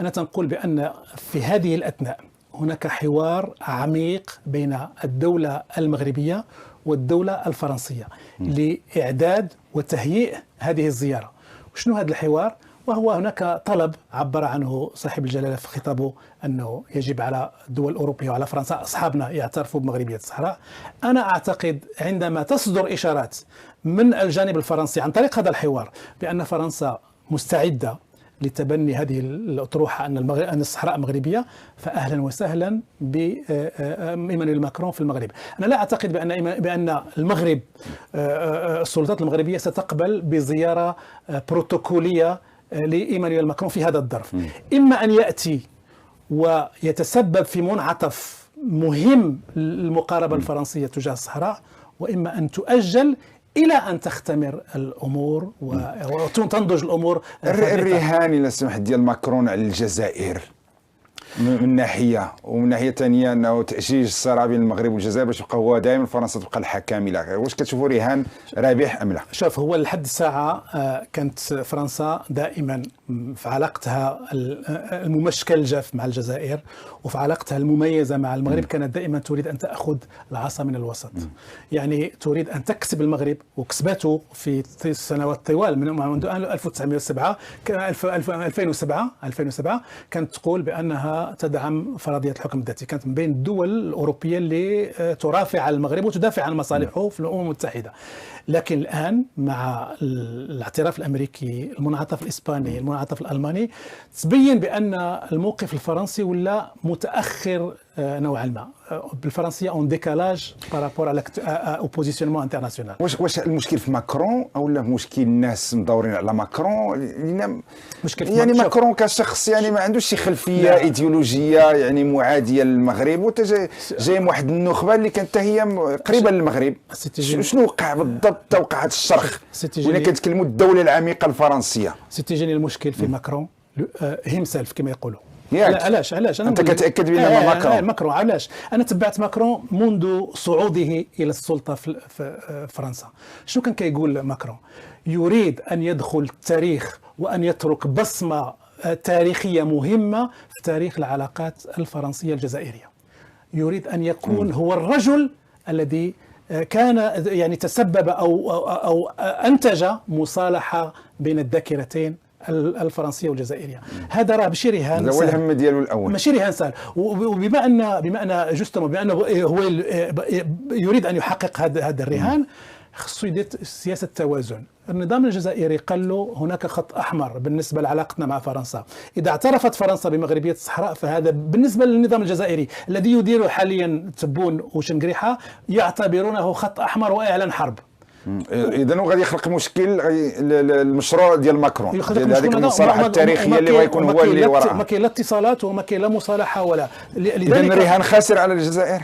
انا تنقول بان في هذه الاثناء هناك حوار عميق بين الدوله المغربيه والدوله الفرنسيه لاعداد وتهيئ هذه الزياره. وشنو هذا الحوار؟ وهو هناك طلب عبر عنه صاحب الجلاله في خطابه انه يجب على الدول الاوروبيه وعلى فرنسا اصحابنا يعترفوا بمغربيه الصحراء. انا اعتقد عندما تصدر اشارات من الجانب الفرنسي عن طريق هذا الحوار بان فرنسا مستعده لتبني هذه الأطروحة أن الصحراء مغربية، فأهلا وسهلا بإيمانويل ماكرون في المغرب. أنا لا أعتقد بأن المغرب السلطات المغربية ستقبل بزيارة بروتوكولية لإيمانويل ماكرون في هذا الظرف. إما أن يأتي ويتسبب في منعطف مهم للمقاربة الفرنسية تجاه الصحراء، وإما أن تؤجل إلى أن تختمر الأمور وتنضج الأمور. الرهان إلى سمح ديال ماكرون على الجزائر من ناحية، ومن ناحية ثانية أنه تأجيج الصراع بين المغرب والجزائر باش يبقى هو دائما فرنسا تبقى الحكامة. واش كتشوفوا رهان رابح أم لا؟ شوف، هو لحد الساعة كانت فرنسا دائما في علاقتها الممشكلة مع الجزائر وفي علاقتها المميزة مع المغرب كانت دائما تريد أن تأخذ العصا من الوسط. يعني تريد أن تكسب المغرب، وكسبته في سنوات طوال منذ 1907 2007 كانت تقول بأنها تدعم فرضية الحكم الذاتي. كانت من بين الدول الأوروبية اللي ترافع على المغرب وتدافع عن مصالحه في الأمم المتحدة. لكن الآن مع الاعتراف الأمريكي، المنعطف الإسباني، المنعطف الألماني، تبين بأن الموقف الفرنسي ولا متأخر نوعا ما. بالفرنسية اون ديكالاج بارابور على او بوزيسيونمون انترناسيونال. واش المشكل في ماكرون او لا مشكل الناس مدورين على ماكرون؟ يعني ماكرون كشخص يعني ما عندوش شي خلفيه ايديولوجيه يعني معاديه للمغرب، وانت جاي من واحد النخبه اللي كانت هي قريبه للمغرب. شنو وقع بالضبط؟ توقع هذا الشرخ ولا كنتكلموا الدوله العميقه الفرنسيه؟ سيتيجيني المشكل في ماكرون هيمسلف كما يقولوا. علاش انا انت كتاكد بان ماكرون علاش انا تبعت ماكرون منذ صعوده الى السلطه في فرنسا. شنو كان كيقول ماكرون؟ يريد ان يدخل التاريخ وان يترك بصمه تاريخية مهمة في تاريخ العلاقات الفرنسية الجزائرية. يريد أن يكون هو الرجل الذي كان يعني تسبب أو أنتج مصالحة بين الذاكرتين الفرنسيه والجزائريه. هذا راه ماشي رهان، هذا هو الهم ديالو الاول، ماشي رهان سهل. بما ان جوستومون بما انه هو يريد ان يحقق هذا الرهان، خصو يدير سياسه توازن. النظام الجزائري قال له هناك خط احمر بالنسبه لعلاقتنا مع فرنسا. اذا اعترفت فرنسا بمغربيه الصحراء فهذا بالنسبه للنظام الجزائري الذي يدير حاليا تبون وشنقريحه يعتبرونه خط احمر واعلان حرب. اذا غادي يخلق مشكل المشروع ديال ماكرون، ديال هذيك المصالحه التاريخيه اللي غيكون هو اللي وراها. ما كاين لا اتصالات وما كاين لا مصالحه ولا. اذا الرهان خاسر على الجزائر.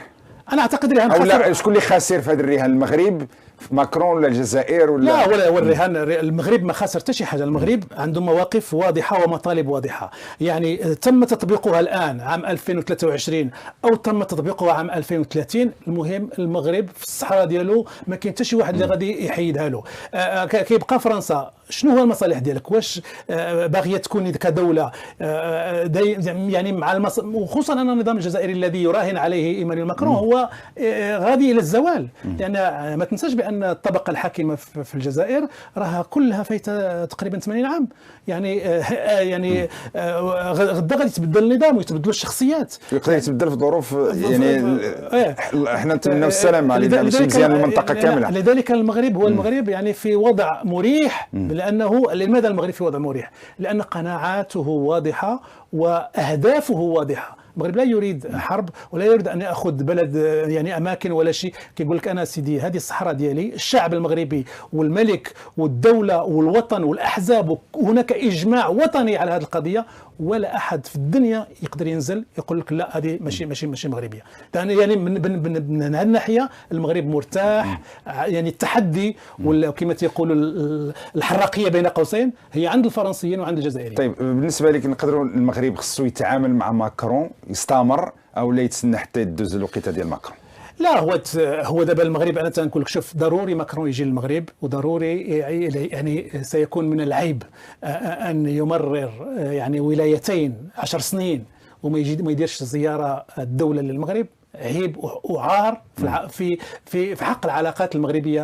انا اعتقد الرهان خاسر. او لا، شكون اللي خاسر في هذا الرهان؟ المغرب، ماكرون، ولا الجزائر، ولا لا؟ ولا الرهان المغرب ما خسر حتى شي حاجه. المغرب عنده مواقف واضحه ومطالب واضحه، يعني تم تطبيقها الان عام 2023 او تم تطبيقها عام 2030. المهم المغرب في الصحراء ديالو ما كاين حتى شي واحد اللي غادي يحيدها له. كيبقى فرنسا شنو هو المصالح ديالك؟ واش باغيه تكون كدوله يعني مع وخصوصا ان النظام الجزائري الذي يراهن عليه ايمانويل ماكرون هو غادي الى الزوال. يعني ما تنساش بان الطبقه الحاكمه في الجزائر راها كلها فايته تقريبا 80 عام. يعني غدا غادي يتبدل النظام ويتبدلوا الشخصيات، يقدر يتبدل في ظروف يعني احنا نتمناو السلام على ماشي مزيان المنطقه كامله. لذلك المغرب هو المغرب يعني في وضع مريح. لانه لماذا المغرب في وضع مريح؟ لان قناعاته واضحه واهدافه واضحه. المغرب لا يريد حرب ولا يريد ان ياخذ بلد يعني اماكن ولا شيء. كيقول لك انا سيدي هذه الصحراء ديالي، الشعب المغربي والملك والدوله والوطن والاحزاب، وهناك اجماع وطني على هذه القضيه، ولا احد في الدنيا يقدر ينزل يقول لك لا هذه ماشي مغربيه. يعني من هذه الناحيه المغرب مرتاح. يعني التحدي وكما تيقولوا الحراقيه بين قوسين هي عند الفرنسيين وعند الجزائريين. طيب بالنسبه لك نقدروا المغرب خصو يتعامل مع ماكرون يستمر او لا يتسنى حتى يدوز الوقيته ديال ماكرون؟ لا، هو دابا المغرب انا تنقول لك شوف، ضروري ماكرون يجي للمغرب، وضروري يعني سيكون من العيب ان يمرر يعني ولايتين 10 سنين وما يديرش زياره الدوله للمغرب. عيب وعار في حق العلاقات المغربيه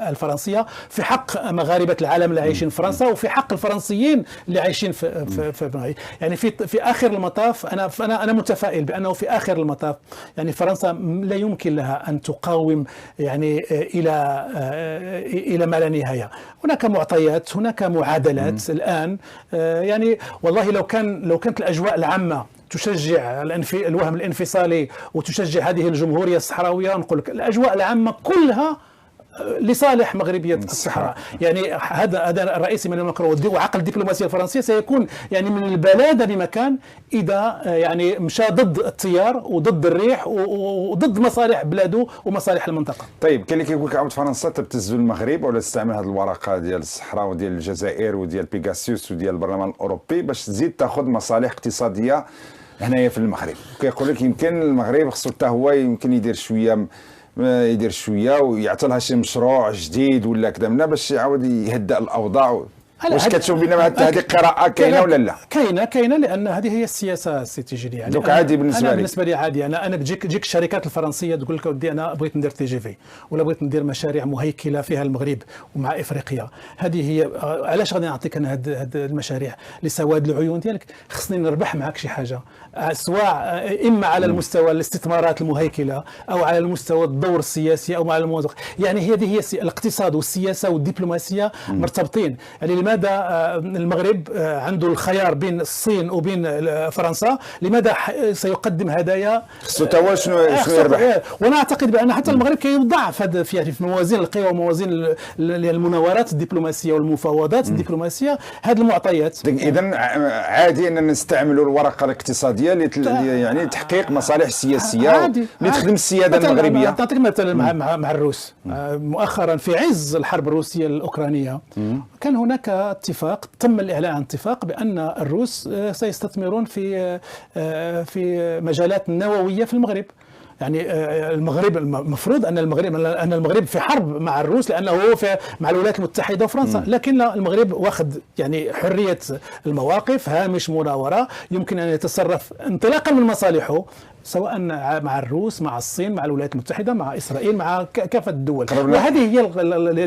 الفرنسيه، في حق مغاربه العالم اللي عايشين في فرنسا، وفي حق الفرنسيين اللي عايشين في يعني في اخر المطاف انا متفائل بانه في اخر المطاف يعني فرنسا لا يمكن لها ان تقاوم يعني الى ما لا نهايه. هناك معطيات، هناك معادلات الان. يعني والله لو كانت الاجواء العامه تشجع الوهم الانفصالي وتشجع هذه الجمهورية الصحراوية، نقول لك الأجواء العامة كلها لصالح مغربية الصحراء. يعني هذا الرئيس ايمانويل ماكرون وعقل الدبلوماسية الفرنسية سيكون يعني من البلادة بمكان إذا يعني مشى ضد التيار وضد الريح وضد مصالح بلاده ومصالح المنطقة. طيب كاين اللي كيقول لك عاود فرنسا تبتز المغرب ولا تستعمل هذه الورقة ديال الصحراء وديال الجزائر وديال بيغاسيوس وديال البرلمان الأوروبي باش تزيد تاخذ مصالح اقتصادية هنايا في المغرب. كيقول لك يمكن المغرب خصو حتى هو يمكن يدير شويه ويعطي لها شي مشروع جديد ولا كذا منها باش يعاود يهدأ الاوضاع. واش كتشوف بنا هذه القراءه كاينه ولا لا؟ كاينه لان هذه هي السياسه السيتيجينيه. يعني دوك عادي بالنسبه لي عادي. انا تجيك الشركات الفرنسيه تقول لك ودي انا بغيت ندير تي جي في ولا بغيت ندير مشاريع مهيكله فيها المغرب ومع افريقيا. هذه هي علاش غادي نعطيك انا هاد المشاريع لسواد العيون ديالك؟ خصني نربح معك شي حاجه، سواء اما على المستوى الاستثمارات المهيكله او على المستوى الدور السياسي او على الموضوع. يعني هذه هي الاقتصاد والسياسه والدبلوماسيه مرتبطين. يعني لماذا المغرب عنده الخيار بين الصين وبين فرنسا؟ لماذا سيقدم هدايا؟ خصو شنو يربح؟ وانا اعتقد بان حتى المغرب كيضعف في موازين القوى وموازين المناورات الدبلوماسيه والمفاوضات الدبلوماسيه هذه المعطيات. اذا عادي ان نستعملوا الورقه الاقتصاديه يعني لتحقيق مصالح سياسيه اللي تخدم السياده المغربيه. نعطيك مثلا مع الروس. مؤخرا في عز الحرب الروسيه الاوكرانيه كان هناك اتفاق، تم الاعلان عن اتفاق بان الروس سيستثمرون في مجالات نوويه في المغرب. يعني المغرب المفروض ان المغرب في حرب مع الروس، لانه هو مع الولايات المتحده وفرنسا، لكن المغرب واخذ يعني حريه المواقف، هامش مناوره، يمكن ان يتصرف انطلاقا من مصالحه، سواء مع الروس، مع الصين، مع الولايات المتحده، مع اسرائيل، مع كافه الدول. وهذه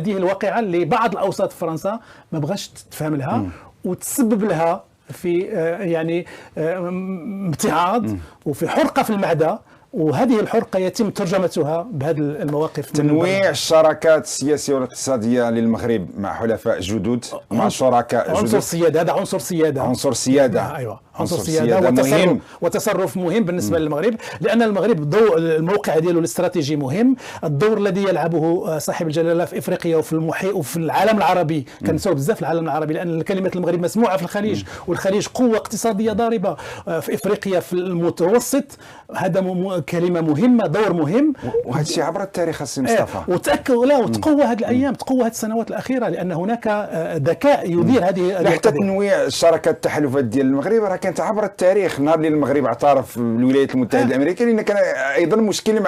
هي الواقعه اللي بعض الاوساط في فرنسا ما بغاش تفهم لها وتسبب لها في يعني امتعاض وفي حرقه في المعده، وهذه الحرقه يتم ترجمتها بهذه المواقف. تنويع الشراكات السياسيه والاقتصاديه للمغرب مع حلفاء جدد، مع شركاء جدد. عنصر سياده، هذا عنصر سياده. عنصر سياده، ايوه، عنصر سياده وتصرف مهم بالنسبه للمغرب، لان المغرب الموقع ديالو الاستراتيجي مهم، الدور الذي يلعبه صاحب الجلاله في افريقيا وفي المحيط وفي العالم العربي، كنساو بزاف العالم العربي، لان كلمه المغرب مسموعه في الخليج، والخليج قوه اقتصاديه ضاربه، في افريقيا في المتوسط، هذا كلمه مهمه، دور مهم. وهذا الشيء عبر التاريخ السي مصطفى. وتقوى هذه الايام، تقوى هذه السنوات الاخيره، لان هناك ذكاء يدير هذه حتى تنويع الشراكات التحالفات ديال المغرب راه كانت عبر التاريخ. نهار اللي المغرب اعترف بالولايات المتحده الامريكيه، لان كان ايضا مشكل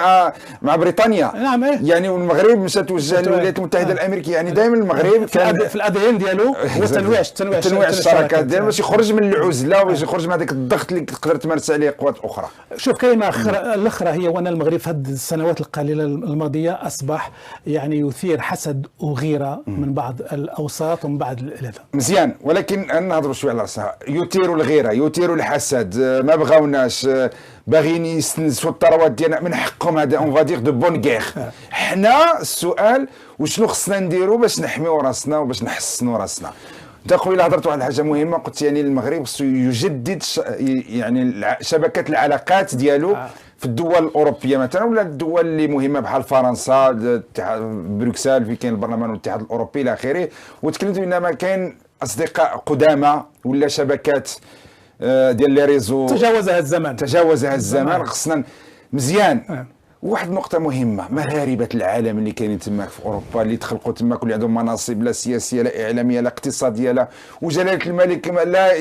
مع بريطانيا. نعم. يعني والمغرب مشى توجه للولايات المتحده الامريكيه. يعني دائما المغرب كان في الادين ديالو هو تنويع الشراكات ديالو باش يخرج من العزله وباش يخرج من هذاك الضغط اللي تقدر تمارس عليه قوات اخرى. شوف، كلمه الاخرى هي وان المغرب في هذه السنوات القليله الماضيه اصبح يعني يثير حسد وغيره من بعض الاوساط ومن بعض الالافه. مزيان، ولكن نهضروا شويه على راسها. يثيروا الغيره، يثيروا الحسد، ما بغاوناش، باغيين يستنزفوا الثروات ديالنا، من حقهم هذا اون فادير دو بون غير. حنا السؤال وشنو خصنا نديروا باش نحميوا راسنا وباش نحسنوا راسنا؟ انت قبيله هضرت واحد الحاجه مهمه، قلت يعني المغرب خصو يجدد يعني شبكه العلاقات ديالو في الدول الاوروبيه مثلا، ولا الدول اللي مهمه بحال فرنسا، بروكسل في كاين البرلمان والاتحاد الاوروبي الى اخره. وتكلمت بانما كاين اصدقاء قدامى ولا شبكات ديال لي ريزو تجاوزها الزمان. خصنا مزيان. واحد النقطة مهمة، مغاربة العالم اللي كاينين تماك في أوروبا، اللي تخلقوا تماك واللي عندهم مناصب لا سياسية لا إعلامية لا اقتصادية لا، وجلالة الملك لا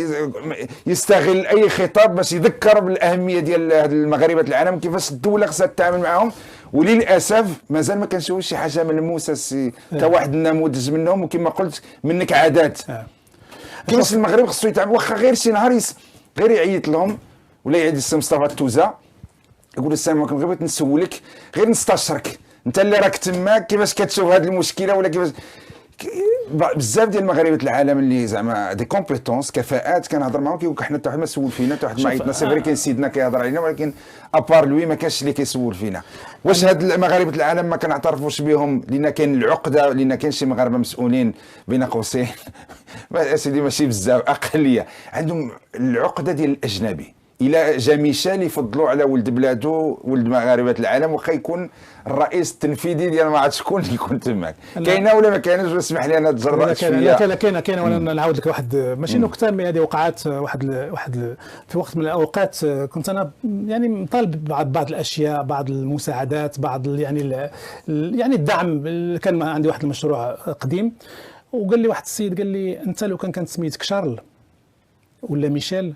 يستغل أي خطاب باش يذكر بالأهمية ديال المغاربة العالم، كيفاش الدولة خصها تتعامل معهم. وللأسف مازال ما كنشوفوش شي حاجة ملموسة كواحد النموذج منهم، وكما قلت منك عادات. كيفاش المغرب خصو يتعامل؟ واخا غير شي نهار غير يعيط لهم ولا يعيط السي مصطفى التوزة يقول السلام عليكم، بغيت نسولك غير نستشرك، انت اللي راك تماك، كيفاش كتشوف هذه المشكله؟ ولا كيفاش بزاف ديال المغاربه العالم اللي زعما دي كومبيتونس كفاءات كنهضر معاهم كيقول لك حنا حتى واحد ما سول فينا، حتى واحد ما عيطنا. سي فري كاين سيدنا كيهضر علينا، ولكن ابار لوي ما كانش اللي كيسول فينا. واش هاد المغاربه العالم ما كنعترفوش بهم لان كاين العقده، لان كاين شي مغاربه مسؤولين بين قوسين سيدي ماشي بزاف، اقليه عندهم العقده ديال الاجنبي. الى جا ميشيل يفضلوا على ولد بلادو، ولد مغاربه العالم، واخا يكون الرئيس التنفيذي ديال ما عرفت شكون اللي يكون تماك. كاينه ولا ما كاينش؟ اسمح لي انا تجرأت شويه. كاينه وانا نعاود لك واحد ماشي نكته، من هذه وقعات واحد في وقت من الاوقات كنت انا يعني مطالب بعض الاشياء، بعض المساعدات، بعض يعني الدعم. كان عندي واحد المشروع قديم، وقال لي واحد السيد، قال لي انت لو كانت سميتك شارل ولا ميشيل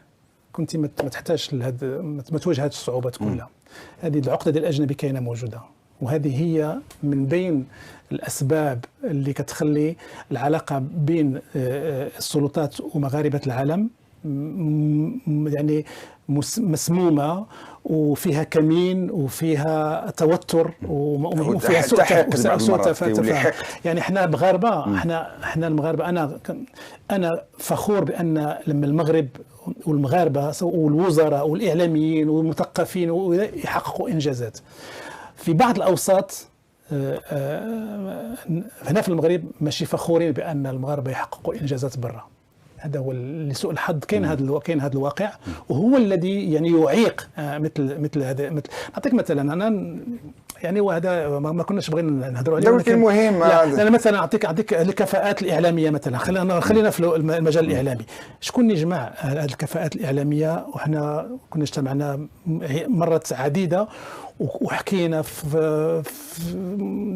كنت ما تحتاجش لهذا، ما تواجه هذه الصعوبات كلها. هذه العقده ديال الاجنبي كاينه موجوده، وهذه هي من بين الاسباب اللي كتخلي العلاقه بين السلطات ومغاربه العالم يعني مسمومه، وفيها كمين، وفيها توتر، وفيها سوء تفاهم. يعني احنا مغاربه، احنا المغاربه، انا فخور بان لما المغرب والمغاربه والوزراء والاعلاميين والمثقفين يحققوا انجازات في بعض الاوساط هنا في المغرب، ماشي فخورين بان المغاربه يحققوا انجازات برا. هذا هو لسوء الحظ. كاين هذا الواقع، وهو الذي يعني يعيق مثل هذا. نعطيك مثلا، انا يعني وهذا ما كناش بغينا نهضروا عليه، ولكن مهم. انا مثلا اعطيك الكفاءات الاعلاميه مثلا. خلينا في المجال الاعلامي. شكون اللي يجمع هذه الكفاءات الاعلاميه؟ وحنا كنا اجتمعنا مرات عديده وحكينا في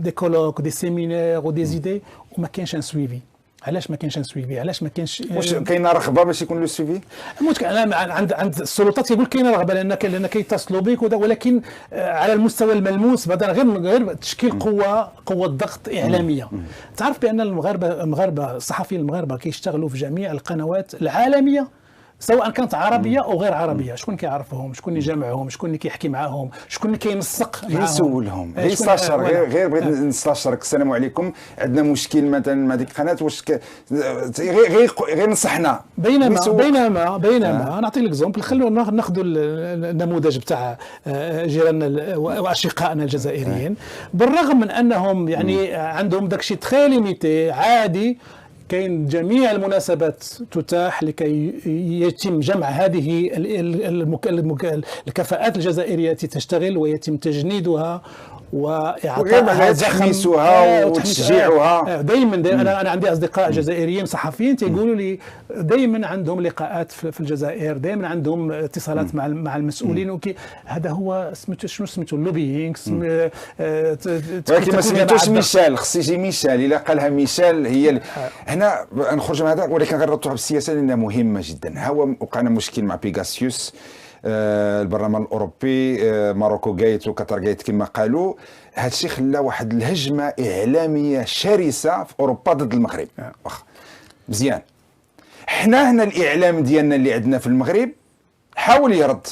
دي كولوك ودي سيمينار ودي زيدي، وما كاينش ان سويفي. علاش ما كاينش سويفي؟ علاش ما كاينش واش كاينه رغبه باش يكون لو سويفي؟ المشكل انا عند السلطات كيقول كاينه رغبه لان كيتصلوا بك ولكن على المستوى الملموس بدل غير تشكيل قوه ضغط اعلاميه. تعرف بان المغاربه الصحفيين المغاربه كيشتغلوا في جميع القنوات العالميه سواء كانت عربيه او غير عربيه. شكون كيعرفهم؟ شكون اللي جامعهم؟ شكون اللي كيحكي معاهم؟ شكون اللي كينسق معاهم؟ يسولهم يستشر غير بغيت نستشرك. السلام عليكم، عندنا مشكل مثلا مع ديك القناه، واش غير نصحنا. بينما نعطيك ليكزومبل. خلونا ناخذوا النموذج بتاع جيراننا واشقائنا الجزائريين. بالرغم من انهم يعني عندهم داكشي تري ليميتي عادي، كاين جميع المناسبات تتاح لكي يتم جمع هذه الكفاءات الجزائرية التي تشتغل ويتم تجنيدها وإعطائها تحميسها وتشجيعها. دائما انا عندي اصدقاء جزائريين صحفيين تيقولوا لي دائما عندهم لقاءات في الجزائر، دائما عندهم اتصالات مع المسؤولين. هذا هو شنو سميتو اللوبيينغ. ولكن ما سميتوش ميشيل، خص يجي ميشيل. الا قالها ميشيل هي هنا نخرج من هذا، ولكن غنربطوها بالسياسه لانها مهمه جدا. هو وقعنا مشكل مع بيغاسيوس، البرلمان الاوروبي، ماروكو قايت وقطر قايت كما قالوا. هذا الشيء خلى واحد الهجمه اعلاميه شرسه في اوروبا ضد المغرب. مزيان، حنا هنا الاعلام ديالنا اللي عندنا في المغرب حاول يرد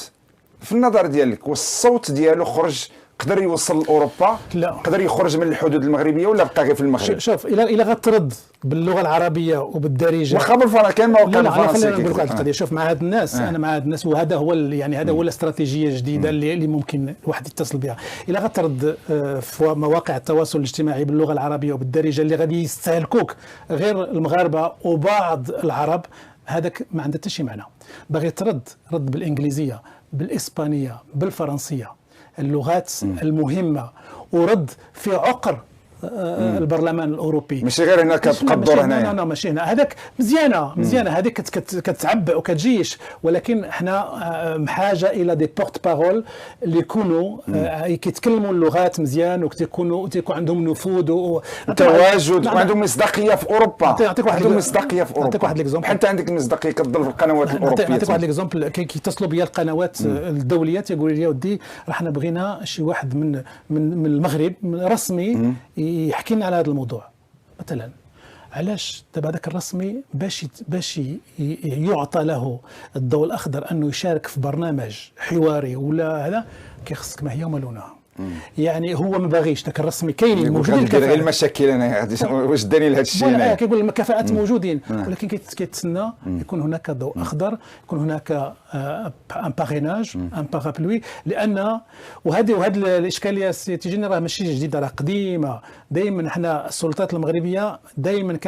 في النظر ديالك، والصوت ديالو خرج، قدر يوصل لاوروبا؟ لا، قدر يخرج من الحدود المغربيه ولا بقى غير في المغرب؟ شوف، الى غترد باللغه العربيه وبالدارجه واخا بالفرنسي كان موقع بالفرنسي. خلينا نقول لك واحد القضيه. شوف، مع هاد الناس انا مع هاد الناس، وهذا هو يعني هذا هو الاستراتيجيه الجديده اللي ممكن الواحد يتصل بها. الى غترد في مواقع التواصل الاجتماعي باللغه العربيه وبالدارجه اللي غادي يستهلكوك غير المغاربه وبعض العرب، هذاك ما عنده حتى شي معنى. باغي رد بالانجليزيه، بالاسبانيه، بالفرنسيه، اللغات المهمه، ورد في عقر البرلمان الاوروبي. ماشي غير هنا كتبقى الدور هنايا. لا ماشي هنا. هذاك مزيانه هذيك كتعبئ وكتجيش، ولكن احنا بحاجه الى دي بورت بارول اللي يكونوا كيتكلموا اللغات مزيان وكيكون عندهم نفوذ وتواجد وعندهم مصداقيه في اوروبا. عندهم مصداقيه في اوروبا. نعطيك واحد ليكزومبل. حتى عندك المصداقيه كتضل في القنوات الاوروبيه. نعطيك واحد ليكزومبل. كيتصلوا بيا القنوات الدوليه تيقولوا لي يا ودي راه حنا بغينا شي واحد من المغرب رسمي يحكي لنا على هذا الموضوع. مثلا علاش دابا هذاك الرسمي باش يعطى له الضوء الاخضر انه يشارك في برنامج حواري ولا هذا، كيخصك ما هي ومالونها. يعني هو ما باغيش ذاك الرسمي. كاينين موجودين غير المشاكل. انا واش داني لهذا الشيء؟ كيقول الكفاءات موجودين، ولكن كيتسنى يكون هناك ضوء اخضر، يكون هناك ان باريناج، ان بارابلوي. لان وهذه الاشكاليه تجينا راه ماشي جديده، راه قديمه. دائما حنا السلطات المغربيه دائما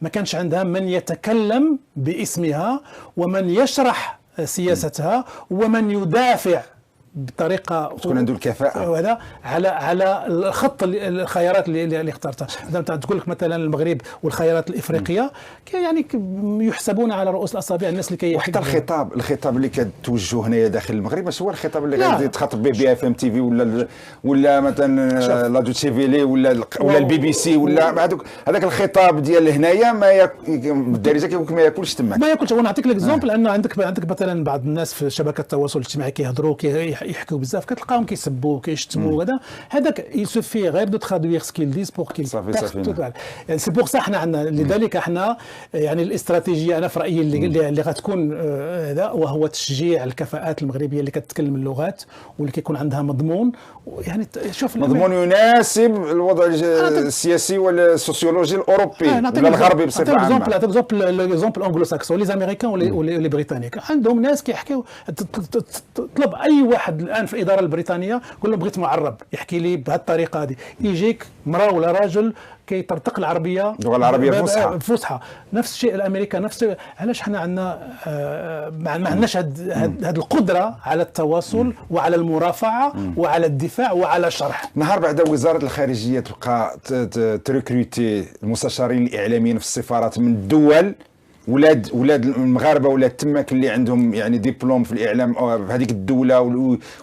ما كانش عندها من يتكلم باسمها ومن يشرح سياستها ومن يدافع بطريقه تكون عنده الكفاءه وهذا على الخط الخيارات اللي اخترتها. تقول لك مثلا المغرب والخيارات الافريقيه يعني يحسبون على رؤوس الاصابع الناس اللي وحتى الخطاب اللي كتوجهوا هنايا داخل المغرب، ماشي هو الخطاب اللي غادي تخاطب به بي اف ام تي في ولا مثلا لا دوتشي فيلي ولا البي بي سي ولا هذاك الخطاب ديال هنايا ما بالدارجه كيقول ما ياكلش تماك. ما ياكلش. وانا نعطيك ليكزومبل ان عندك مثلا بعض الناس في شبكات التواصل الاجتماعي كيهضروا يحكوا بزاف، كتلقاهم كيسبوا كيشتموا وكذا. هذاك يسوفي غير دو ترادوير سكيل ديز بور كيل يعني سي بور سا حنا عندنا. لذلك احنا يعني الاستراتيجيه انا في رايي اللي غتكون هذا، وهو تشجيع الكفاءات المغربيه اللي كتتكلم اللغات واللي كيكون عندها مضمون. يعني شوف مضمون يناسب الوضع السياسي والسوسيولوجي الاوروبي ولا الغربي بصفه عامه. نعطيك ليكزومبل انجلو ساكسون، لي زاميريكان ولي بريطانيك عندهم ناس كيحكيو. طلب اي واحد الان في الاداره البريطانيه قول له بغيت معرب يحكي لي بهذه الطريقه هذه، يجيك مراه ولا راجل كيطرطق العربيه، اللغه العربيه فصحى. نفس الشيء الامريكان، نفس الشيء. علاش حنا عندنا ما عندناش هذه القدره على التواصل وعلى المرافعه وعلى الدفاع وعلى الشرح؟ نهار بعد وزاره الخارجيه تبقى تريكروتي المستشارين الاعلاميين في السفارات من الدول ولاد المغاربه ولاد تماك اللي عندهم يعني دبلوم في الاعلام في هذيك الدوله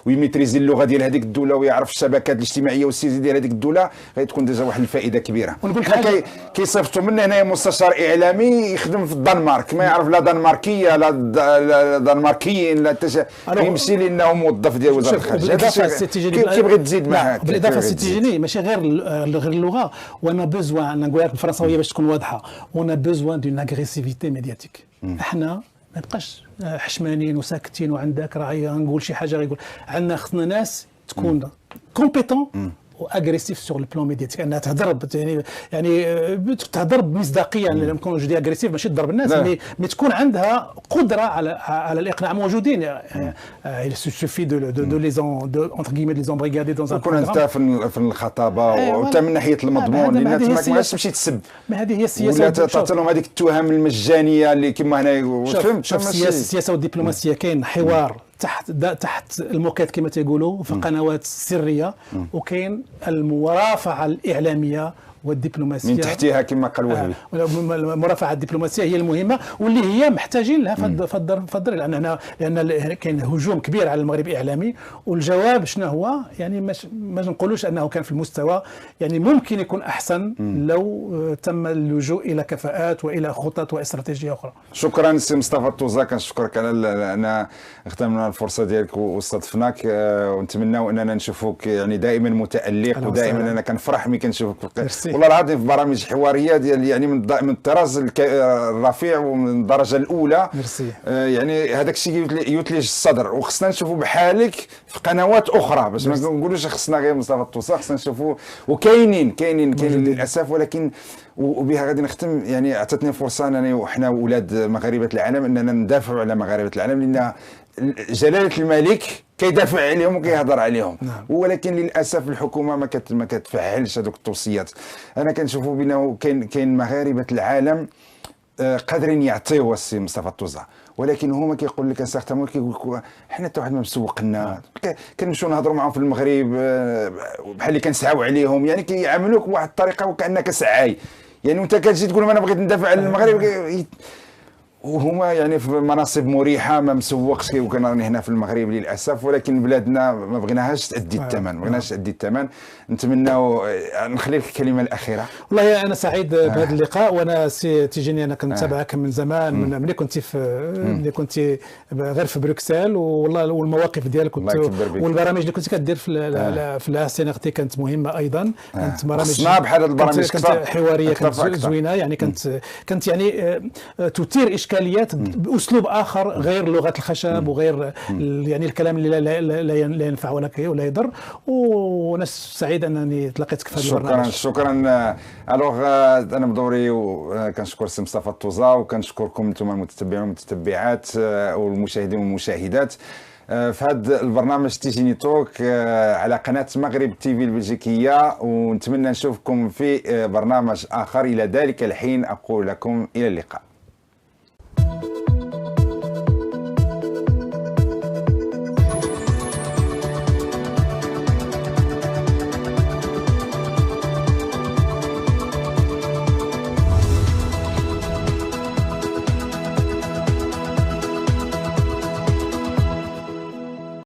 ويميتريزي اللغه ديال هذيك الدوله ويعرف الشبكات الاجتماعيه والسياسيه ديال هذيك الدوله، غتكون ديجا واحد الفائده كبيره. حنا كيصيفطوا منا هنايا مستشار اعلامي يخدم في الدنمارك، ما يعرف لا دنماركيه لا دنماركيين لا يمشي لانه موظف ديال وزاره الخارجيه. كيبغي تزيد معاه بالاضافه السيتيجيني ماشي غير اللغه. وانا بوزوان نقول لك الفرنساويه باش تكون واضحه، وانا بوزوان دون اغريسيفيتي ميدياتيك. احنا ما نبقاش حشمانين وساكتين وعندك راعي نقول شي حاجه يقول عندنا، خصنا ناس تكون كومبيتون واغريسيف سور لو بلان ميدياتيك، انها تهضر يعني تهضر بمصداقيه. يعني لما نكون جدي اغريسيف ماشي تضرب الناس، مي تكون عندها قدره على الاقناع. موجودين il suffit de les entre guillemets de les embrigader dans un تكون انت في الخطابه وحتى من ناحيه المضمون، لان ما تبغاش تمشي تسب. ما هذه هي السياسه، ولا تعطي لهم هذيك التهم المجانيه اللي كما هنا فهمت. شوف السياسه والدبلوماسيه كاين حوار تحت الموقيت كما تيقولوا في قنوات سريه، وكاين المرافعه الاعلاميه والدبلوماسيه من تحتها كما قال وهبي. المرافعه الدبلوماسيه هي المهمه واللي هي محتاجين لها في الدار، لان كاين هجوم كبير على المغرب اعلامي. والجواب شنو هو؟ يعني ما نقولوش انه كان في المستوى، يعني ممكن يكون احسن لو تم اللجوء الى كفاءات والى خطط واستراتيجيه اخرى. شكرا سي مصطفى الطوزا، كنشكرك على ان اغتنمنا الفرصه ديالك واستضفناك، ونتمناو اننا نشوفوك يعني دائما متالق، ودائما انا كنفرح ملي كنشوفك والله العظيم في برامج حواريه ديال يعني من الطراز الرفيع ومن الدرجه الاولى. يعني هذاك الشيء يثلج الصدر، وخصنا نشوفوا بحالك في قنوات اخرى، باش ما نقولوش خصنا غير مصطفى الطوسا، خصنا نشوفوا وكاينين للاسف. ولكن وبها غادي نختم، يعني اعطتني فرصه انني وحنا اولاد مغاربه العالم اننا ندافعوا على مغاربه العالم، لان جلاله الملك كيدافع عليهم وكيهضر عليهم. ولكن للاسف الحكومه ما كتفعلش هذوك التوصيات. انا كنشوفوا بانه كاين مغاربه العالم قادرين يعطيو السي مصطفى الطوزا، ولكن هما كيقول لك سيغتامون كيقول لك حنا حتى واحد ما مسوق لنا. كنمشيو نهضروا معاهم في المغرب بحال اللي كنسعاو عليهم، يعني كيعاملوك بواحد الطريقه وكانك سعاي. يعني وانت كتجي تقول لهم انا بغيت ندافع على المغرب، وهما يعني في مناصب مريحه ما مسوقش. وكان راني هنا في المغرب للاسف، ولكن بلادنا ما بغيناهاش تادي الثمن، ما بغيناش تادي الثمن. نتمناو نخلي لك الكلمه الاخيره. والله انا سعيد بهذا اللقاء، وانا تيجيني انا كنتابعك من زمان، ملي كنت غير في بروكسل، والله والمواقف ديالك والبرامج اللي كنت كدير في لا سينيغتي كانت مهمه ايضا. كانت برامج بحال هذه البرامج كانت حواريه، كانت زوينه، يعني كانت يعني تثير اشكاليات باسلوب اخر غير لغه الخشب وغير يعني الكلام اللي لا ينفع ولا يضر. وانا سعيد انني تلاقيتك في هذا البرنامج. شكرا. الوغ انا بدوري كنشكر السي مصطفى الطوزا، وكنشكركم انتم المتتبعين والمتتبعات والمشاهدين والمشاهدات في هذا البرنامج تيجيني توك على قناه مغرب تيفي البلجيكيه. ونتمنى نشوفكم في برنامج اخر. الى ذلك الحين اقول لكم الى اللقاء.